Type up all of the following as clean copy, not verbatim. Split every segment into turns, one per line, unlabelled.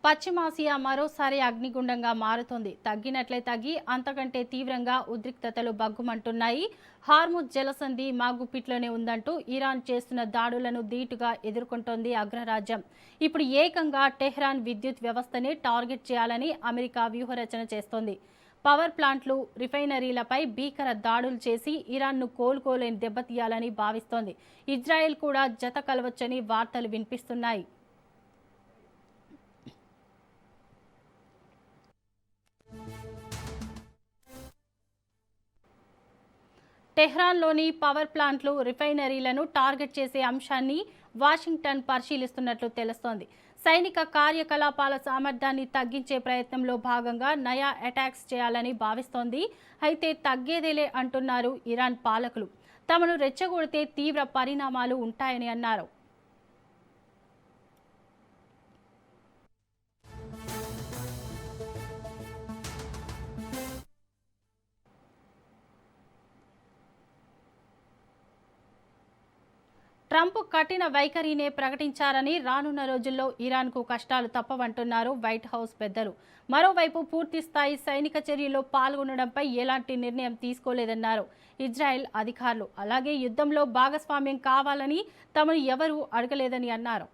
పశ్చిమాసియా మరోసారి అగ్నిగుండంగా మారుతోంది. తగ్గినట్లే తగ్గి అంతకంటే తీవ్రంగా ఉద్రిక్తతలు బగ్గుమంటున్నాయి. హార్ముజ్ జలసంధి మాగుపిట్లోనే ఉందంటూ ఇరాన్ చేస్తున్న దాడులను ధీటుగా ఎదుర్కొంటోంది అగ్రరాజ్యం. ఇప్పుడు ఏకంగా టెహ్రాన్ విద్యుత్ వ్యవస్థని టార్గెట్ చేయాలని అమెరికా వ్యూహరచన చేస్తోంది. పవర్ ప్లాంట్లు, రిఫైనరీలపై భీకర దాడులు చేసి ఇరాన్ను కోలుకోలేని దెబ్బతీయాలని భావిస్తోంది. ఇజ్రాయెల్ కూడా జత కలవచ్చని వార్తలు వినిపిస్తున్నాయి. టెహ్రాన్లోని పవర్ ప్లాంట్లు, రిఫైనరీలను టార్గెట్ చేసే అంశాన్ని వాషింగ్టన్ పరిశీలిస్తున్నట్లు తెలుస్తోంది. సైనిక కార్యకలాపాల సామర్థ్యాన్ని తగ్గించే ప్రయత్నంలో భాగంగా నయా అటాక్స్ చేయాలని భావిస్తోంది. అయితే తగ్గేదేలే అంటున్నారు ఇరాన్ పాలకులు. తమను రెచ్చగొడితే తీవ్ర పరిణామాలు ఉంటాయని అన్నారు. ట్రంప్ కఠిన వైఖరినే ప్రకటించారని, రానున్న రోజుల్లో ఇరాన్కు కష్టాలు తప్పవంటున్నారు వైట్ హౌస్ పెద్దలు. మరోవైపు పూర్తిస్థాయి సైనిక చర్యలో పాల్గొనడంపై ఎలాంటి నిర్ణయం తీసుకోలేదన్నారు ఇజ్రాయెల్ అధికారులు. అలాగే యుద్ధంలో భాగస్వామ్యం కావాలని తమను ఎవరూ అడగలేదని అన్నారు.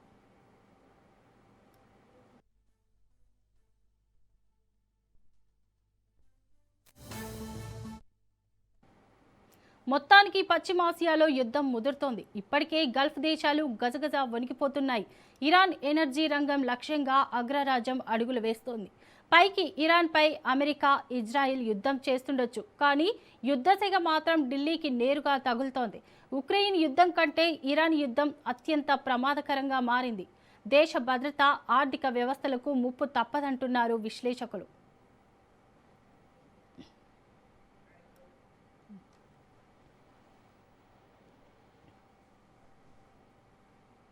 మొత్తానికి పశ్చిమాసియాలో యుద్ధం ముదురుతోంది. ఇప్పటికే గల్ఫ్ దేశాలు గజగజ వణికిపోతున్నాయి. ఇరాన్ ఎనర్జీ రంగం లక్ష్యంగా అగ్రరాజ్యం అడుగులు వేస్తోంది. పైకి ఇరాన్పై అమెరికా, ఇజ్రాయిల్ యుద్ధం చేస్తుండొచ్చు, కానీ యుద్ధసెగ మాత్రం ఢిల్లీకి నేరుగా తగులుతోంది. ఉక్రెయిన్ యుద్ధం కంటే ఇరాన్ యుద్ధం అత్యంత ప్రమాదకరంగా మారింది. దేశ భద్రత, ఆర్థిక వ్యవస్థలకు ముప్పు తప్పదంటున్నారు విశ్లేషకులు.